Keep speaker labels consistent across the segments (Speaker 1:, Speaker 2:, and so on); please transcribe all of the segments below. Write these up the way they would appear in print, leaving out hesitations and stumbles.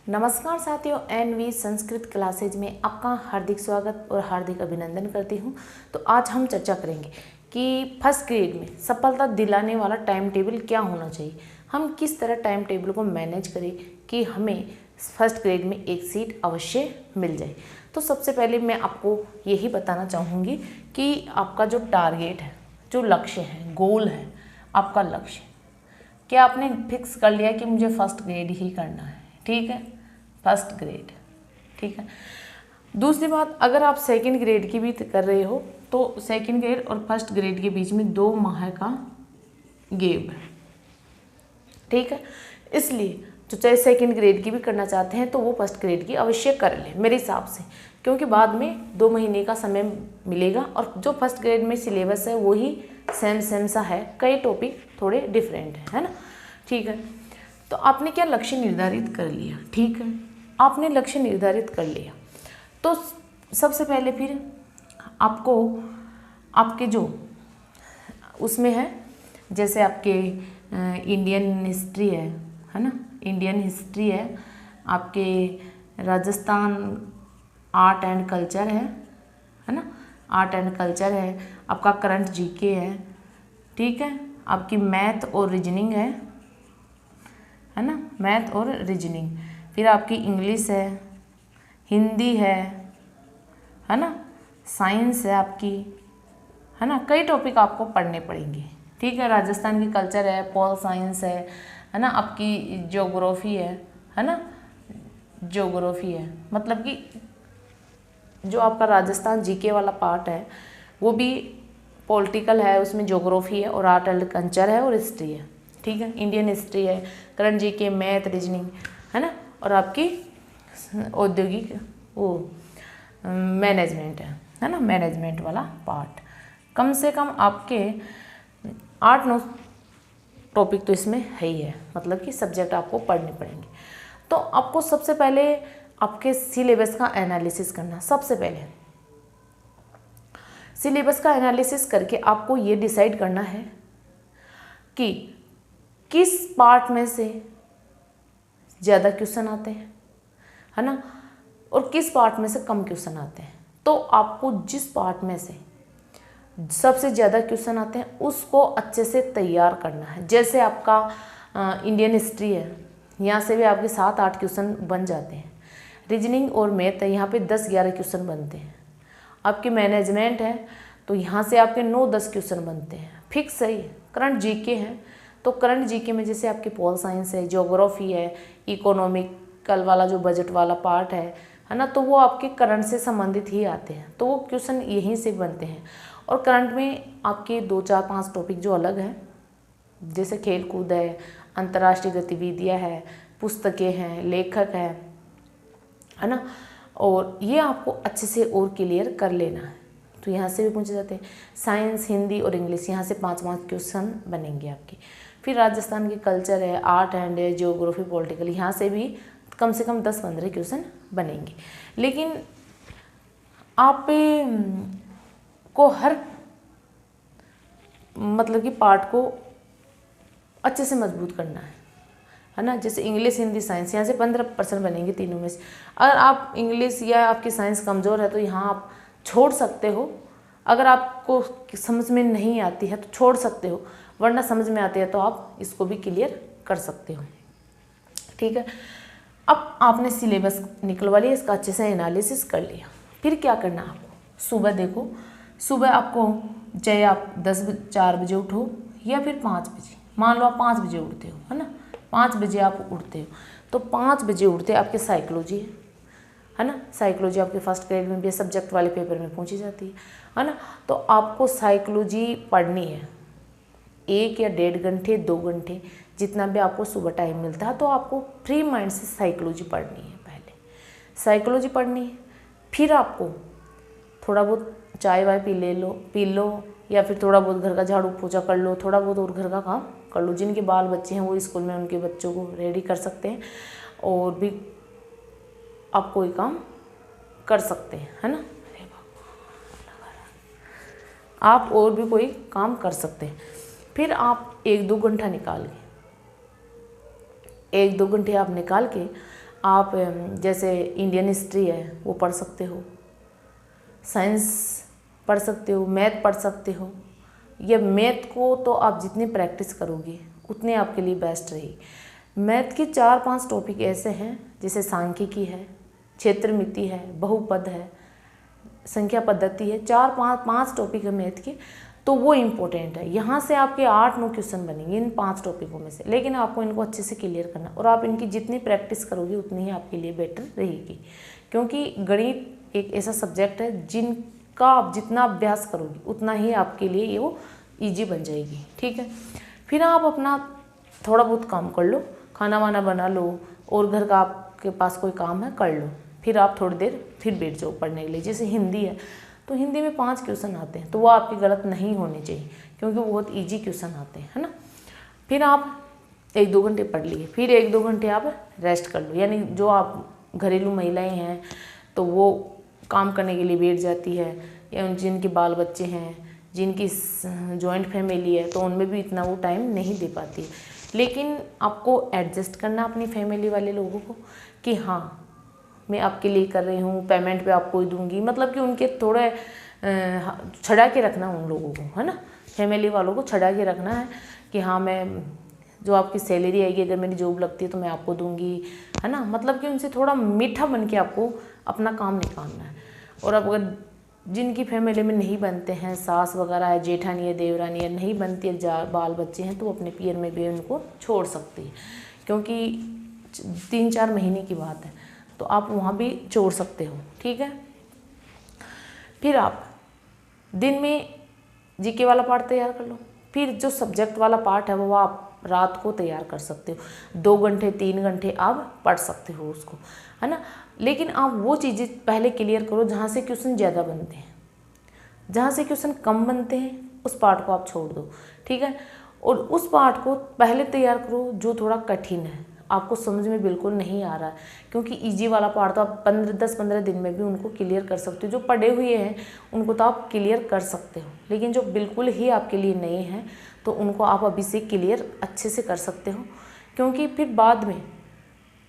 Speaker 1: नमस्कार साथियों, N V Sanskrit classes में आपका हार्दिक स्वागत और हार्दिक अभिनंदन करती हूँ। तो आज हम चर्चा करेंगे कि फर्स्ट ग्रेड में सफलता दिलाने वाला टाइम टेबल क्या होना चाहिए। हम किस तरह टाइम टेबल को मैनेज करें कि हमें फर्स्ट ग्रेड में एक सीट अवश्य मिल जाए। तो सबसे पहले मैं आपको यही बताना चाहूँगी कि आपका जो टारगेट है, जो लक्ष्य है, गोल है, आपका लक्ष्य क्या आपने फिक्स कर लिया कि मुझे फर्स्ट ग्रेड ही करना है। ठीक है, फर्स्ट ग्रेड। ठीक है। दूसरी बात, अगर आप सेकंड ग्रेड की भी कर रहे हो तो सेकंड ग्रेड और फर्स्ट ग्रेड के बीच में 2 माह का गैप है। ठीक है, इसलिए जो चाहे सेकंड ग्रेड की भी करना चाहते हैं तो वो फर्स्ट ग्रेड की अवश्य कर ले मेरे हिसाब से, क्योंकि बाद में 2 महीने का समय मिलेगा और जो फर्स्ट ग्रेड में सिलेबस है वही सेम सा है, कई टॉपिक थोड़े डिफरेंट है ना। ठीक है, तो आपने क्या लक्ष्य निर्धारित कर लिया। ठीक है, आपने लक्ष्य निर्धारित कर लिया तो सबसे पहले फिर आपको आपके जो उसमें है, जैसे आपके इंडियन हिस्ट्री है ना, इंडियन हिस्ट्री है, आपके राजस्थान आर्ट एंड कल्चर है ना, आर्ट एंड कल्चर है, आपका करंट जीके है। ठीक है, आपकी मैथ और रीजनिंग है ना, मैथ और रीजनिंग, फिर आपकी इंग्लिश है, हिंदी है ना, साइंस है आपकी, है ना, कई टॉपिक आपको पढ़ने पड़ेंगे। ठीक है, राजस्थान की कल्चर है, पॉल साइंस है ना, आपकी ज्योग्राफी है ना, ज्योग्राफी है, मतलब कि जो आपका राजस्थान जीके वाला पार्ट है वो भी पॉलिटिकल है, उसमें ज्योग्राफी है और आर्ट एंड कल्चर है और हिस्ट्री है। ठीक है, इंडियन हिस्ट्री है, करंट जीके, मैथ, रीजनिंग है ना, और आपकी औद्योगिक वो मैनेजमेंट है ना, मैनेजमेंट वाला पार्ट। कम से कम आपके 8-9 टॉपिक तो इसमें है ही है, मतलब कि सब्जेक्ट आपको पढ़ने पड़ेंगे। तो आपको सबसे पहले आपके सिलेबस का एनालिसिस करना। सबसे पहले सिलेबस का एनालिसिस करके आपको ये डिसाइड करना है कि किस पार्ट में से ज़्यादा क्वेश्चन आते हैं, है ना, और किस पार्ट में से कम क्वेश्चन आते हैं। तो आपको जिस पार्ट में से सबसे ज़्यादा क्वेश्चन आते हैं उसको अच्छे से तैयार करना है। जैसे आपका इंडियन हिस्ट्री है, यहाँ से भी आपके 7-8 क्वेश्चन बन जाते हैं। रीजनिंग और मैथ है, यहाँ पे 10-11 क्वेश्चन बनते हैं। आपकी मैनेजमेंट है तो यहाँ से आपके 9-10 क्वेश्चन बनते हैं, फिक्स है। करंट जीके है तो करंट जीके में जैसे आपके पॉल साइंस है, ज्योग्राफी है, इकोनॉमिकल वाला जो बजट वाला पार्ट है ना, तो वो आपके करंट से संबंधित ही आते हैं, तो वो क्वेश्चन यहीं से बनते हैं। और करंट में आपके 2-4-5 टॉपिक जो अलग हैं, जैसे खेल कूद है, अंतर्राष्ट्रीय गतिविधियाँ है, पुस्तकें हैं, लेखक है ना, और ये आपको अच्छे से और क्लियर कर लेना है। तो यहाँ से भी पूछे जाते हैं। साइंस, हिंदी और इंग्लिश, यहाँ से 5-5 क्वेश्चन बनेंगे आपके। फिर राजस्थान की कल्चर है, आर्ट एंड है, जियोग्राफी, पॉलिटिकल, यहाँ से भी कम से कम 10-15 क्वेश्चन बनेंगे। लेकिन आप को हर मतलब कि पार्ट को अच्छे से मजबूत करना है ना। जैसे इंग्लिश, हिंदी, साइंस, यहाँ से 15% बनेंगे तीनों में से। अगर आप इंग्लिश या आपकी साइंस कमज़ोर है तो यहाँ आप छोड़ सकते हो। अगर आपको समझ में नहीं आती है तो छोड़ सकते हो, वरना समझ में आती है तो आप इसको भी क्लियर कर सकते हो। ठीक है, अब आपने सिलेबस निकलवा लिया, इसका अच्छे से एनालिसिस कर लिया। फिर क्या करना है आपको, सुबह देखो, सुबह आपको चाहे आप 4 बजे उठो या फिर 5 बजे, मान लो आप 5 बजे उठते हो, है ना, 5 बजे आप उठते हो तो 5 बजे उठते आपके साइकोलॉजी है ना, साइकोलॉजी आपके फर्स्ट ग्रेड में भी सब्जेक्ट वाले पेपर में पूछी जाती है ना। तो आपको साइकोलॉजी पढ़नी है 1 या 1.5 घंटे, 2 घंटे, जितना भी आपको सुबह टाइम मिलता है, तो आपको फ्री माइंड से साइकोलॉजी पढ़नी है। पहले साइकोलॉजी पढ़नी है, फिर आपको थोड़ा बहुत चाय वाय पी लो या फिर थोड़ा बहुत घर का झाड़ू पोछा कर लो, थोड़ा बहुत और घर का काम कर लो। जिनके बाल बच्चे हैं वो स्कूल में उनके बच्चों को रेडी कर सकते हैं, और भी आप कोई काम कर सकते हैं, है ना, आप और भी कोई काम कर सकते हैं। फिर आप 1-2 घंटा निकाल के 1-2 घंटे आप निकाल के आप जैसे इंडियन हिस्ट्री है वो पढ़ सकते हो, साइंस पढ़ सकते हो, मैथ पढ़ सकते हो। ये मैथ को तो आप जितनी प्रैक्टिस करोगे उतने आपके लिए बेस्ट रहेगी। मैथ के 4-5 टॉपिक ऐसे हैं जैसे सांख्यिकी है, क्षेत्रमिति है, बहुपद है, संख्या पद्धति है, 4-5 टॉपिक है मैथ के, तो वो इम्पोर्टेंट है। यहाँ से आपके 8-9 क्वेश्चन बनेंगे इन 5 टॉपिकों में से, लेकिन आपको इनको अच्छे से क्लियर करना, और आप इनकी जितनी प्रैक्टिस करोगे उतनी ही आपके लिए बेटर रहेगी। क्योंकि गणित एक ऐसा सब्जेक्ट है जिनका आप जितना अभ्यास करोगे उतना ही आपके लिए ये वो ईजी बन जाएगी। ठीक है, फिर आप अपना थोड़ा बहुत काम कर लो, खाना वाना बना लो, और घर का आपके पास कोई काम है कर लो, फिर आप थोड़ी देर फिर बैठ जाओ पढ़ने के लिए। जैसे हिंदी है तो हिंदी में 5 क्वेश्चन आते हैं, तो वो आपके गलत नहीं होने चाहिए क्योंकि वो बहुत इजी क्वेश्चन आते हैं, है ना। फिर आप 1-2 घंटे पढ़ लिए, फिर 1-2 घंटे आप रेस्ट कर लो। यानी जो आप घरेलू महिलाएं हैं तो वो काम करने के लिए बैठ जाती है, या जिनके बाल बच्चे हैं, जिनकी जॉइंट फैमिली है, तो उनमें भी इतना वो टाइम नहीं दे पाती है। लेकिन आपको एडजस्ट करना अपनी फैमिली वाले लोगों को कि हाँ मैं आपके लिए कर रही हूँ, पेमेंट पे आपको ही दूंगी, मतलब कि उनके थोड़े छड़ा के रखना उन लोगों को, है ना। फैमिली वालों को छड़ा के रखना है कि हाँ मैं जो आपकी सैलरी आएगी अगर मेरी जॉब लगती है तो मैं आपको दूंगी, है ना। मतलब कि उनसे थोड़ा मीठा बन के आपको अपना काम निकालना है। और अब अगर जिनकी फैमिली में नहीं बनते हैं, सास वगैरह है, जेठानी है, देवरानी है, नहीं बनती है, बाल बच्चे हैं, तो अपने पियर में भी उनको छोड़ सकती है, क्योंकि 3-4 महीने की बात है, तो आप वहाँ भी छोड़ सकते हो। ठीक है, फिर आप दिन में जीके वाला पार्ट तैयार कर लो, फिर जो सब्जेक्ट वाला पार्ट है वो आप रात को तैयार कर सकते हो। 2 घंटे 3 घंटे आप पढ़ सकते हो उसको, है ना। लेकिन आप वो चीज़ें पहले क्लियर करो जहाँ से क्वेश्चन ज़्यादा बनते हैं, जहाँ से क्वेश्चन कम बनते हैं उस पार्ट को आप छोड़ दो। ठीक है, और उस पार्ट को पहले तैयार करो जो थोड़ा कठिन है, आपको समझ में बिल्कुल नहीं आ रहा है, क्योंकि इजी वाला पार्ट तो आप 10-15 दिन में भी उनको क्लियर कर सकते हो। जो पढ़े हुए हैं उनको तो आप क्लियर कर सकते हो, लेकिन जो बिल्कुल ही आपके लिए नए हैं तो उनको आप अभी से क्लियर अच्छे से कर सकते हो। क्योंकि फिर बाद में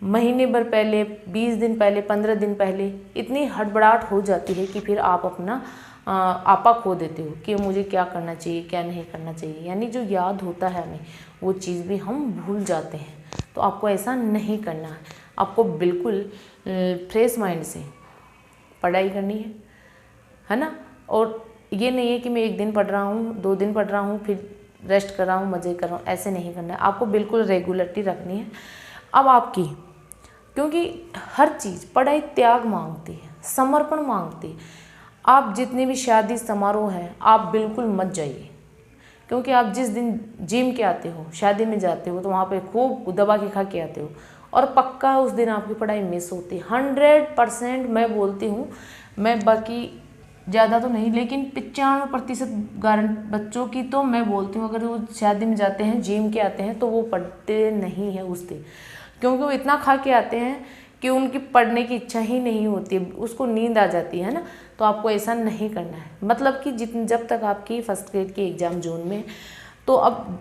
Speaker 1: महीने भर पहले, 20 दिन पहले, 15 दिन पहले इतनी हड़बड़ाहट हो जाती है कि फिर आप अपना आपा खो देते हो कि मुझे क्या करना चाहिए, क्या नहीं करना चाहिए। यानी जो याद होता है हमें वो चीज़ भी हम भूल जाते हैं। तो आपको ऐसा नहीं करना है, आपको बिल्कुल फ्रेश माइंड से पढ़ाई करनी है ना। और ये नहीं है कि मैं 1 दिन पढ़ रहा हूँ, 2 दिन पढ़ रहा हूँ, फिर रेस्ट कर रहा हूँ, मज़े कर रहा हूँ, ऐसे नहीं करना है। आपको बिल्कुल रेगुलरिटी रखनी है। अब आपकी, क्योंकि हर चीज़ पढ़ाई त्याग मांगती है, समर्पण मांगती है। आप जितने भी शादी समारोह हैं आप बिल्कुल मत जाइए, क्योंकि आप जिस दिन जिम के आते हो, शादी में जाते हो, तो वहाँ पे खूब दबा के खा के आते हो, और पक्का उस दिन आपकी पढ़ाई मिस होती है। 100% मैं बोलती हूँ, मैं बाकी ज़्यादा तो नहीं, लेकिन 95% गारंटी बच्चों की तो मैं बोलती हूँ, अगर वो शादी में जाते हैं, जिम के आते हैं, तो वो पढ़ते नहीं हैं उस दिन, क्योंकि वो इतना खा के आते हैं कि उनकी पढ़ने की इच्छा ही नहीं होती, उसको नींद आ जाती है ना। तो आपको ऐसा नहीं करना है। मतलब कि जब तक आपकी फर्स्ट ग्रेड की एग्ज़ाम जून में, तो अब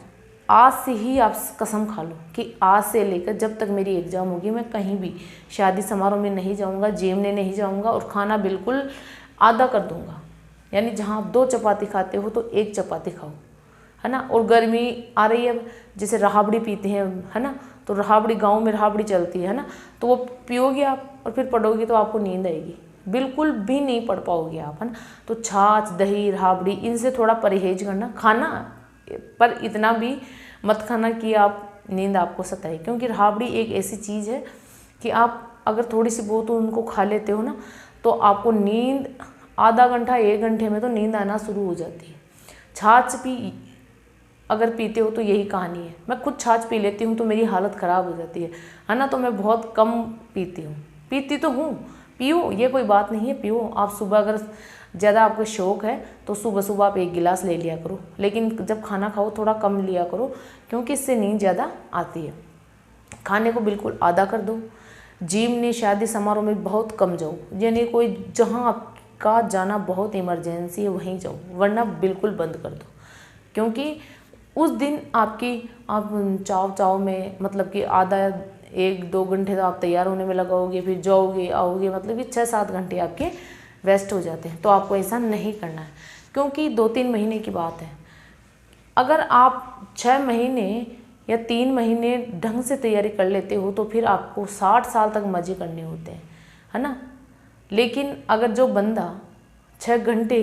Speaker 1: आज से ही आप कसम खा लो कि आज से लेकर जब तक मेरी एग्ज़ाम होगी मैं कहीं भी शादी समारोह में नहीं जाऊंगा, जिम में नहीं जाऊंगा, और खाना बिल्कुल आधा कर दूंगा। यानी जहाँ आप 2 चपाती खाते हो तो 1 चपाती खाओ, है ना। और गर्मी आ रही है, जैसे रहाबड़ी पीते हैं, है ना, तो रहाबड़ी गाँव में रहाबड़ी चलती है ना, तो वो पियोगे आप और फिर पढ़ोगे तो आपको नींद आएगी, बिल्कुल भी नहीं पढ़ पाओगे आप, है ना। तो छाछ, दही, रहाबड़ी, इनसे थोड़ा परहेज करना, खाना पर इतना भी मत खाना कि आप नींद आपको सताए, क्योंकि रहाबड़ी एक ऐसी चीज़ है कि आप अगर थोड़ी सी बहुत उनको खा लेते हो ना, तो आपको नींद आधा घंटा 1 घंटे में तो नींद आना शुरू हो जाती है। छाछ भी अगर पीते हो तो यही कहानी है। मैं खुद छाछ पी लेती हूँ तो मेरी हालत ख़राब हो जाती है ना। तो मैं बहुत कम पीती हूँ, पीती तो हूँ, पियो, ये कोई बात नहीं है, पियो। आप सुबह अगर ज़्यादा आपको शौक़ है तो सुबह सुबह आप 1 गिलास ले लिया करो, लेकिन जब खाना खाओ थोड़ा कम लिया करो, क्योंकि इससे नींद ज़्यादा आती है। खाने को बिल्कुल आधा कर दो। जिम ने शादी समारोह में बहुत कम जाओ, यानी कोई जहाँ आपका जाना बहुत इमरजेंसी है वहीं जाओ, वरना बिल्कुल बंद कर दो। क्योंकि उस दिन आप चाव में, मतलब कि आधा 1-2 घंटे तो आप तैयार होने में लगाओगे, फिर जाओगे आओगे, मतलब कि 6-7 घंटे आपके वेस्ट हो जाते हैं। तो आपको ऐसा नहीं करना है, क्योंकि 2-3 महीने की बात है। अगर आप 6 महीने या 3 महीने ढंग से तैयारी कर लेते हो तो फिर आपको 60 साल तक मज़े करने होते हैं, है ना। लेकिन अगर जो बंदा 6 घंटे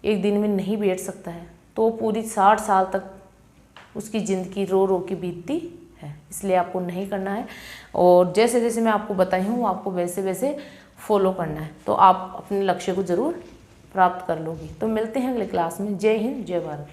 Speaker 1: एक दिन में नहीं बैठ सकता है तो वो पूरी 60 साल तक उसकी ज़िंदगी रो रो के बीतती है। इसलिए आपको नहीं करना है, और जैसे जैसे मैं आपको बताई हूँ आपको वैसे वैसे फॉलो करना है, तो आप अपने लक्ष्य को ज़रूर प्राप्त कर लोगे। तो मिलते हैं अगले क्लास में। जय हिंद, जय भारत।